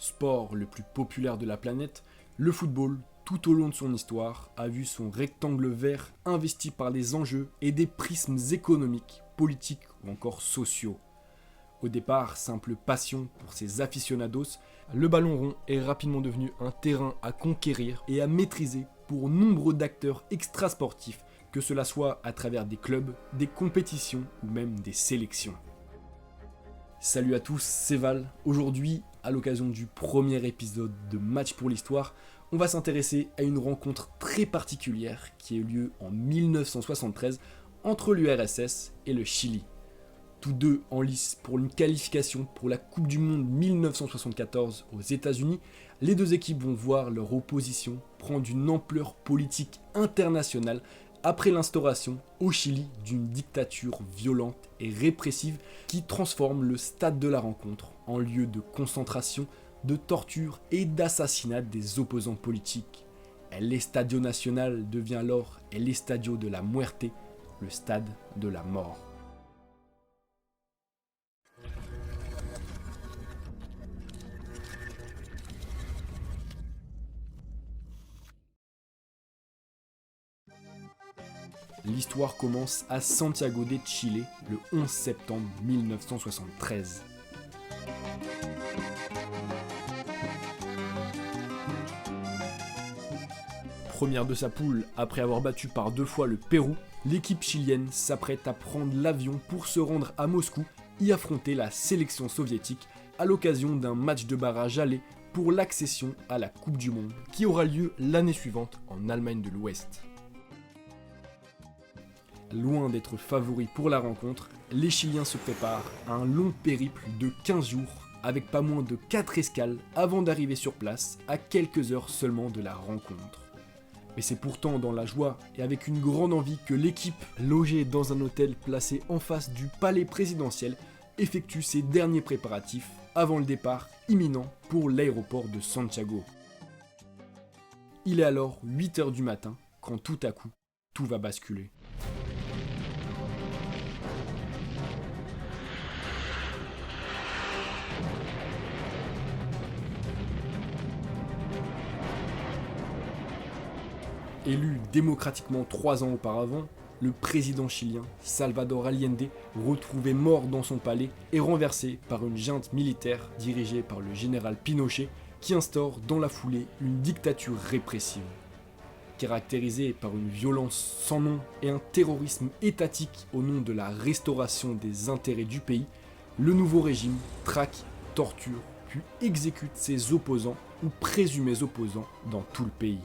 sport le plus populaire de la planète, le football, tout au long de son histoire, a vu son rectangle vert investi par des enjeux et des prismes économiques, politiques ou encore sociaux. Au départ, simple passion pour ses aficionados, le ballon rond est rapidement devenu un terrain à conquérir et à maîtriser pour nombre d'acteurs extrasportifs, que cela soit à travers des clubs, des compétitions ou même des sélections. Salut à tous, c'est Val. Aujourd'hui, à l'occasion du premier épisode de Match pour l'Histoire, on va s'intéresser à une rencontre très particulière qui a eu lieu en 1973 entre l'URSS et le Chili. Tous deux en lice pour une qualification pour la Coupe du Monde 1974 aux États-Unis, les deux équipes vont voir leur opposition prendre une ampleur politique internationale après l'instauration au Chili d'une dictature violente et répressive qui transforme le stade de la rencontre en lieu de concentration, de torture et d'assassinat des opposants politiques. El Estadio Nacional devient alors El Estadio de la Muerte, le stade de la mort. L'histoire commence à Santiago de Chile le 11 septembre 1973. Première de sa poule, après avoir battu par 2 fois le Pérou, l'équipe chilienne s'apprête à prendre l'avion pour se rendre à Moscou y affronter la sélection soviétique à l'occasion d'un match de barrage aller pour l'accession à la Coupe du Monde qui aura lieu l'année suivante en Allemagne de l'Ouest. Loin d'être favoris pour la rencontre, les Chiliens se préparent à un long périple de 15 jours avec pas moins de 4 escales avant d'arriver sur place à quelques heures seulement de la rencontre. Mais c'est pourtant dans la joie et avec une grande envie que l'équipe, logée dans un hôtel placé en face du palais présidentiel, effectue ses derniers préparatifs avant le départ imminent pour l'aéroport de Santiago. Il est alors 8h du matin quand tout à coup, tout va basculer. Élu démocratiquement 3 ans auparavant, le président chilien Salvador Allende, retrouvé mort dans son palais, est renversé par une junte militaire dirigée par le général Pinochet qui instaure dans la foulée une dictature répressive. Caractérisée par une violence sans nom et un terrorisme étatique au nom de la restauration des intérêts du pays, le nouveau régime traque, torture, puis exécute ses opposants ou présumés opposants dans tout le pays.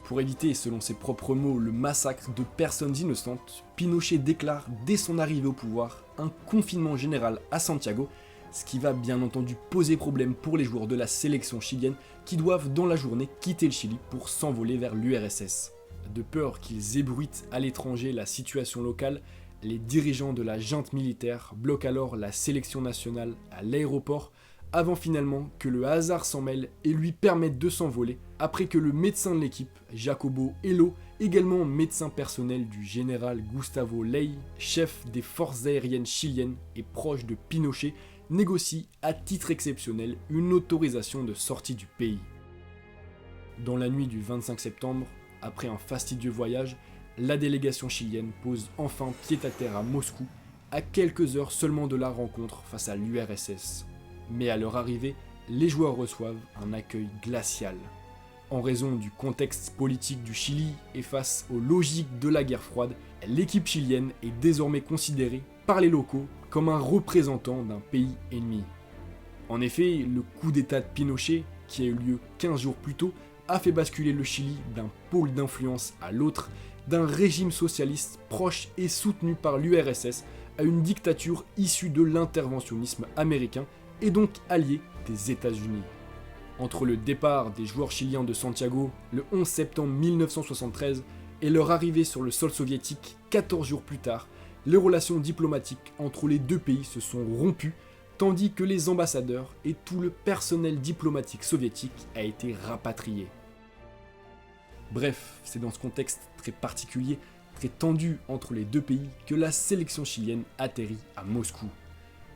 Pour éviter, selon ses propres mots, le massacre de personnes innocentes, Pinochet déclare dès son arrivée au pouvoir un confinement général à Santiago, ce qui va bien entendu poser problème pour les joueurs de la sélection chilienne qui doivent dans la journée quitter le Chili pour s'envoler vers l'URSS. De peur qu'ils ébruitent à l'étranger la situation locale, les dirigeants de la junte militaire bloquent alors la sélection nationale à l'aéroport avant finalement que le hasard s'en mêle et lui permette de s'envoler après que le médecin de l'équipe, Jacobo Hello, également médecin personnel du général Gustavo Ley, chef des forces aériennes chiliennes et proche de Pinochet, négocie à titre exceptionnel une autorisation de sortie du pays. Dans la nuit du 25 septembre, après un fastidieux voyage, la délégation chilienne pose enfin pied-à-terre à Moscou, à quelques heures seulement de la rencontre face à l'URSS. Mais à leur arrivée, les joueurs reçoivent un accueil glacial. En raison du contexte politique du Chili et face aux logiques de la guerre froide, l'équipe chilienne est désormais considérée par les locaux comme un représentant d'un pays ennemi. En effet, le coup d'état de Pinochet, qui a eu lieu 15 jours plus tôt, a fait basculer le Chili d'un pôle d'influence à l'autre, d'un régime socialiste proche et soutenu par l'URSS à une dictature issue de l'interventionnisme américain et donc allié des États-Unis. Entre le départ des joueurs chiliens de Santiago le 11 septembre 1973 et leur arrivée sur le sol soviétique 14 jours plus tard, les relations diplomatiques entre les deux pays se sont rompues, tandis que les ambassadeurs et tout le personnel diplomatique soviétique a été rapatrié. Bref, c'est dans ce contexte très particulier, très tendu entre les deux pays, que la sélection chilienne atterrit à Moscou.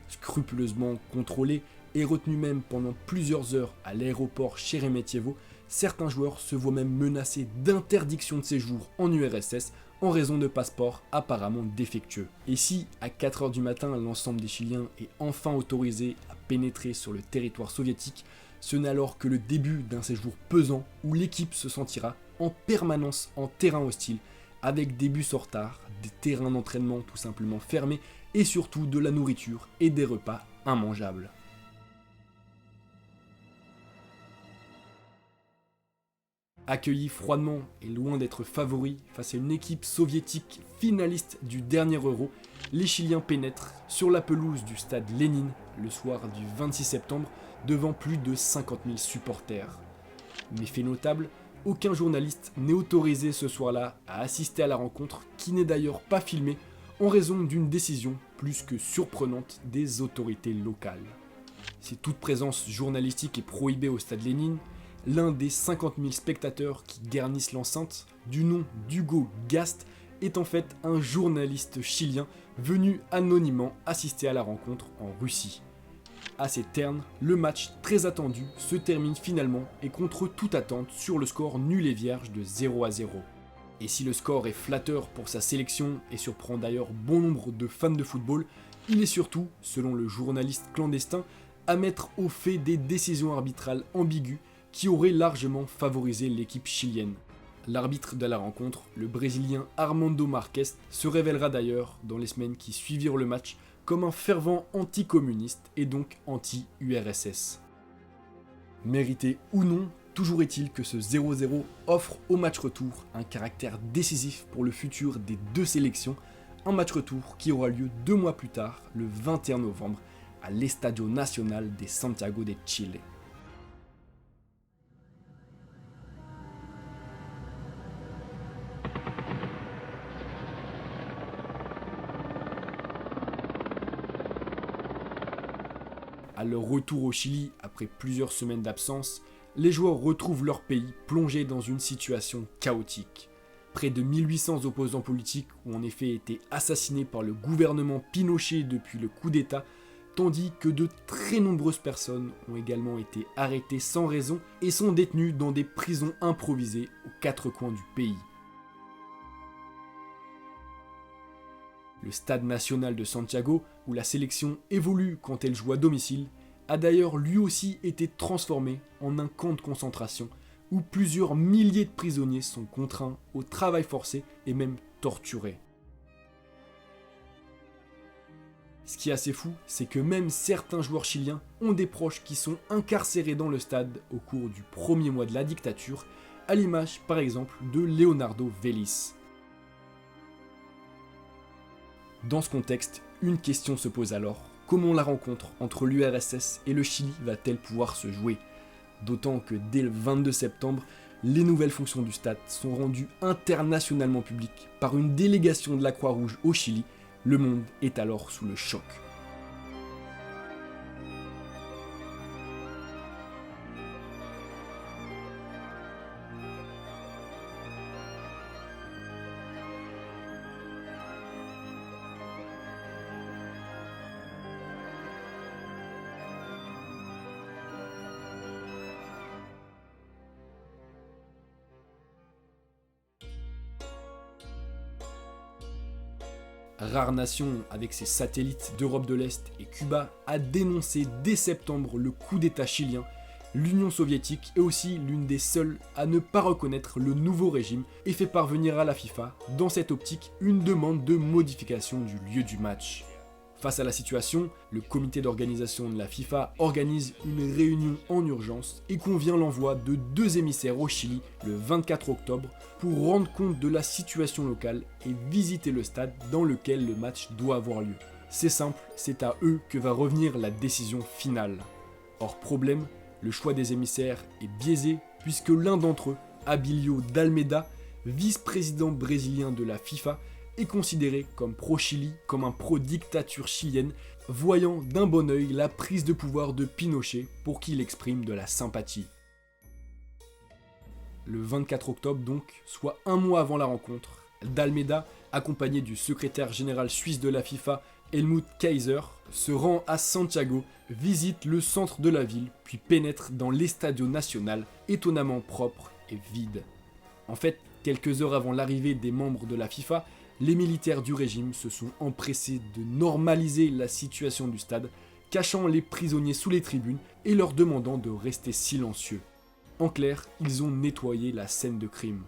scrupuleusement contrôlés et retenus même pendant plusieurs heures à l'aéroport Sheremetyevo, certains joueurs se voient même menacés d'interdiction de séjour en URSS en raison de passeports apparemment défectueux. Et si, à 4h du matin, l'ensemble des Chiliens est enfin autorisé à pénétrer sur le territoire soviétique, ce n'est alors que le début d'un séjour pesant où l'équipe se sentira en permanence en terrain hostile, avec des bus en retard, des terrains d'entraînement tout simplement fermés et surtout de la nourriture et des repas immangeables. Accueillis froidement et loin d'être favoris face à une équipe soviétique finaliste du dernier Euro, les Chiliens pénètrent sur la pelouse du stade Lénine le soir du 26 septembre devant plus de 50 000 supporters. Mais fait notable, aucun journaliste n'est autorisé ce soir-là à assister à la rencontre qui n'est d'ailleurs pas filmée en raison d'une décision plus que surprenante des autorités locales. Si toute présence journalistique est prohibée au stade Lénine, l'un des 50 000 spectateurs qui garnissent l'enceinte, du nom d'Hugo Gast, est en fait un journaliste chilien venu anonymement assister à la rencontre en Russie. Assez terne, le match très attendu se termine finalement et contre toute attente sur le score nul et vierge de 0-0. Et si le score est flatteur pour sa sélection et surprend d'ailleurs bon nombre de fans de football, il est surtout, selon le journaliste clandestin, à mettre au fait des décisions arbitrales ambiguës qui auraient largement favorisé l'équipe chilienne. L'arbitre de la rencontre, le Brésilien Armando Marques, se révélera d'ailleurs dans les semaines qui suivirent le match comme un fervent anticommuniste et donc anti-URSS. Mérité ou non, toujours est-il que ce 0-0 offre au match retour un caractère décisif pour le futur des deux sélections, un match retour qui aura lieu 2 mois plus tard, le 21 novembre, à l'Estadio Nacional de Santiago de Chile. À leur retour au Chili, après plusieurs semaines d'absence, les joueurs retrouvent leur pays plongé dans une situation chaotique. Près de 1800 opposants politiques ont en effet été assassinés par le gouvernement Pinochet depuis le coup d'État, tandis que de très nombreuses personnes ont également été arrêtées sans raison et sont détenues dans des prisons improvisées aux 4 coins du pays. Le stade national de Santiago, où la sélection évolue quand elle joue à domicile, a d'ailleurs lui aussi été transformé en un camp de concentration où plusieurs milliers de prisonniers sont contraints au travail forcé et même torturés. Ce qui est assez fou, c'est que même certains joueurs chiliens ont des proches qui sont incarcérés dans le stade au cours du premier mois de la dictature, à l'image par exemple de Leonardo Vélez. Dans ce contexte, une question se pose alors. Comment la rencontre entre l'URSS et le Chili va-t-elle pouvoir se jouer ? D'autant que dès le 22 septembre, les nouvelles fonctions du stade sont rendues internationalement publiques par une délégation de la Croix-Rouge au Chili. Le monde est alors sous le choc. Rare nation avec ses satellites d'Europe de l'Est et Cuba a dénoncé dès septembre le coup d'État chilien, l'Union soviétique est aussi l'une des seules à ne pas reconnaître le nouveau régime et fait parvenir à la FIFA, dans cette optique, une demande de modification du lieu du match. Face à la situation, le comité d'organisation de la FIFA organise une réunion en urgence et convient l'envoi de 2 émissaires au Chili le 24 octobre pour rendre compte de la situation locale et visiter le stade dans lequel le match doit avoir lieu. C'est simple, c'est à eux que va revenir la décision finale. Or problème, le choix des émissaires est biaisé puisque l'un d'entre eux, Abilio d'Almeida, vice-président brésilien de la FIFA, est considéré comme pro-Chili, comme un pro-dictature chilienne, voyant d'un bon œil la prise de pouvoir de Pinochet pour qu'il exprime de la sympathie. Le 24 octobre donc, soit 1 mois avant la rencontre, d'Almeida, accompagné du secrétaire général suisse de la FIFA, Helmut Kaiser se rend à Santiago, visite le centre de la ville, puis pénètre dans l'Estadio Nacional, étonnamment propre et vide. En fait, quelques heures avant l'arrivée des membres de la FIFA, les militaires du régime se sont empressés de normaliser la situation du stade, cachant les prisonniers sous les tribunes et leur demandant de rester silencieux. En clair, ils ont nettoyé la scène de crime.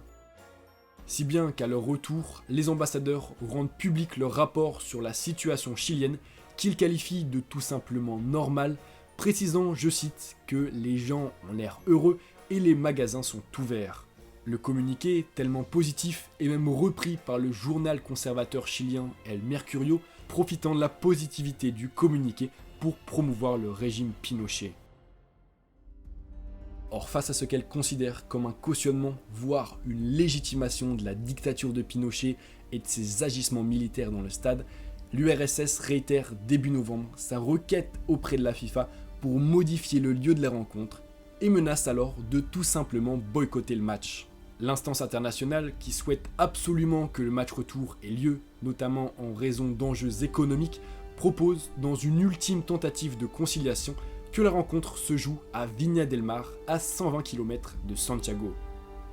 Si bien qu'à leur retour, les ambassadeurs rendent public leur rapport sur la situation chilienne qu'ils qualifient de tout simplement normale, précisant, je cite, que les gens ont l'air heureux et les magasins sont ouverts. Le communiqué, tellement positif, est même repris par le journal conservateur chilien El Mercurio, profitant de la positivité du communiqué pour promouvoir le régime Pinochet. Or, face à ce qu'elle considère comme un cautionnement, voire une légitimation de la dictature de Pinochet et de ses agissements militaires dans le stade, l'URSS réitère début novembre sa requête auprès de la FIFA pour modifier le lieu de la rencontre et menace alors de tout simplement boycotter le match. L'instance internationale, qui souhaite absolument que le match retour ait lieu, notamment en raison d'enjeux économiques, propose, dans une ultime tentative de conciliation, que la rencontre se joue à Viña del Mar, à 120 km de Santiago.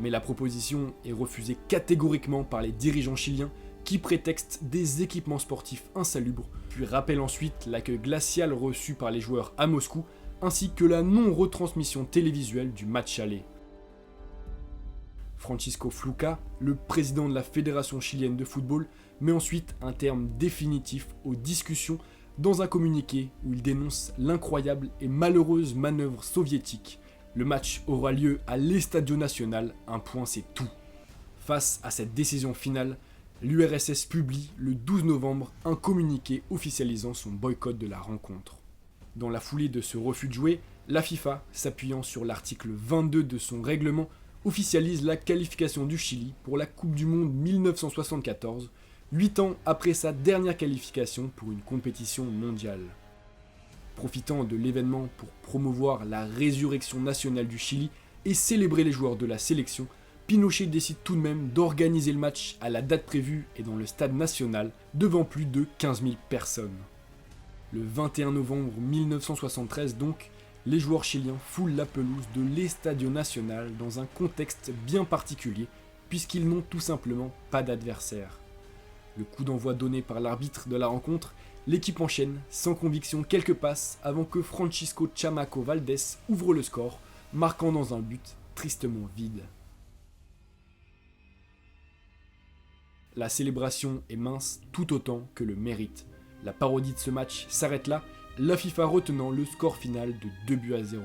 Mais la proposition est refusée catégoriquement par les dirigeants chiliens qui prétextent des équipements sportifs insalubres, puis rappellent ensuite l'accueil glacial reçu par les joueurs à Moscou, ainsi que la non-retransmission télévisuelle du match aller. Francisco Fluca, le président de la Fédération chilienne de football, met ensuite un terme définitif aux discussions dans un communiqué où il dénonce l'incroyable et malheureuse manœuvre soviétique. Le match aura lieu à l'Estadio Nacional, un point c'est tout. Face à cette décision finale, l'URSS publie le 12 novembre un communiqué officialisant son boycott de la rencontre. Dans la foulée de ce refus de jouer, la FIFA, s'appuyant sur l'article 22 de son règlement, officialise la qualification du Chili pour la Coupe du Monde 1974, 8 ans après sa dernière qualification pour une compétition mondiale. Profitant de l'événement pour promouvoir la résurrection nationale du Chili et célébrer les joueurs de la sélection, Pinochet décide tout de même d'organiser le match à la date prévue et dans le stade national devant plus de 15 000 personnes. Le 21 novembre 1973 donc, les joueurs chiliens foulent la pelouse de l'Estadio Nacional dans un contexte bien particulier puisqu'ils n'ont tout simplement pas d'adversaire. Le coup d'envoi donné par l'arbitre de la rencontre, l'équipe enchaîne sans conviction quelques passes avant que Francisco Chamaco Valdés ouvre le score, marquant dans un but tristement vide. La célébration est mince tout autant que le mérite. La parodie de ce match s'arrête là, la FIFA retenant le score final de 2-0.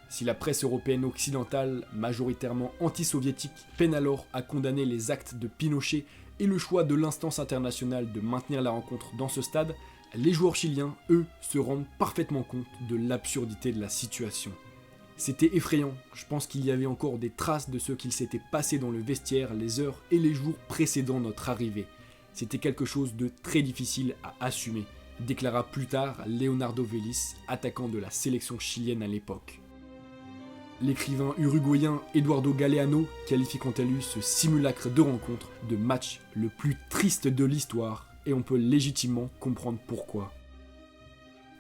Si la presse européenne occidentale, majoritairement anti-soviétique, peine alors à condamner les actes de Pinochet et le choix de l'instance internationale de maintenir la rencontre dans ce stade, les joueurs chiliens, eux, se rendent parfaitement compte de l'absurdité de la situation. C'était effrayant, je pense qu'il y avait encore des traces de ce qu'il s'était passé dans le vestiaire les heures et les jours précédant notre arrivée. C'était quelque chose de très difficile à assumer, déclara plus tard Leonardo Vélez, attaquant de la sélection chilienne à l'époque. L'écrivain uruguayen Eduardo Galeano qualifie quant à lui ce simulacre de rencontre de match le plus triste de l'histoire, et on peut légitimement comprendre pourquoi.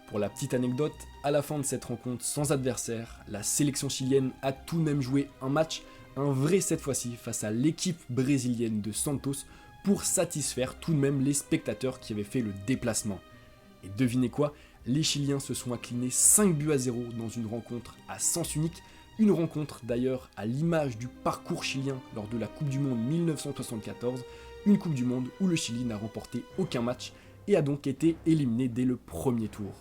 Pour la petite anecdote, à la fin de cette rencontre sans adversaire, la sélection chilienne a tout de même joué un match, un vrai cette fois-ci, face à l'équipe brésilienne de Santos pour satisfaire tout de même les spectateurs qui avaient fait le déplacement. Et devinez quoi, les Chiliens se sont inclinés 5-0 dans une rencontre à sens unique, une rencontre d'ailleurs à l'image du parcours chilien lors de la Coupe du Monde 1974, une Coupe du Monde où le Chili n'a remporté aucun match et a donc été éliminé dès le premier tour.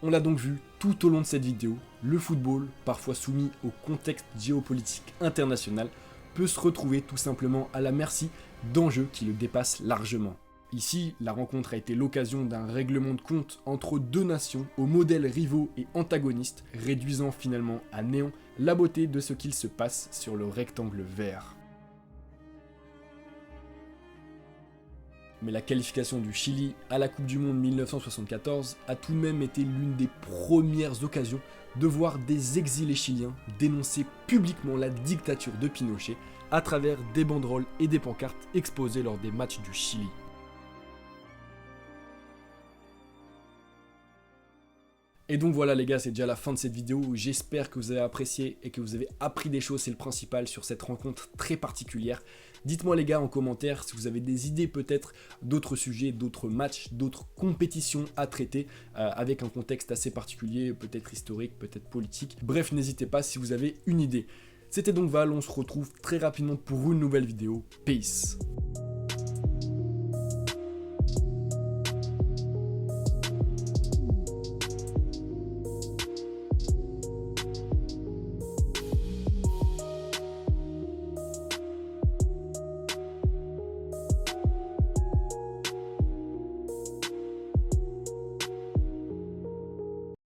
On l'a donc vu tout au long de cette vidéo, le football, parfois soumis au contexte géopolitique international, peut se retrouver tout simplement à la merci d'enjeux qui le dépassent largement. Ici, la rencontre a été l'occasion d'un règlement de compte entre deux nations aux modèles rivaux et antagonistes, réduisant finalement à néant la beauté de ce qu'il se passe sur le rectangle vert. Mais la qualification du Chili à la Coupe du Monde 1974 a tout de même été l'une des premières occasions de voir des exilés chiliens dénoncer publiquement la dictature de Pinochet à travers des banderoles et des pancartes exposées lors des matchs du Chili. Et donc voilà les gars, c'est déjà la fin de cette vidéo. J'espère que vous avez apprécié et que vous avez appris des choses, c'est le principal, sur cette rencontre très particulière. Dites-moi les gars en commentaire si vous avez des idées peut-être d'autres sujets, d'autres matchs, d'autres compétitions à traiter avec un contexte assez particulier, peut-être historique, peut-être politique. Bref, n'hésitez pas si vous avez une idée. C'était donc Val, on se retrouve très rapidement pour une nouvelle vidéo. Peace.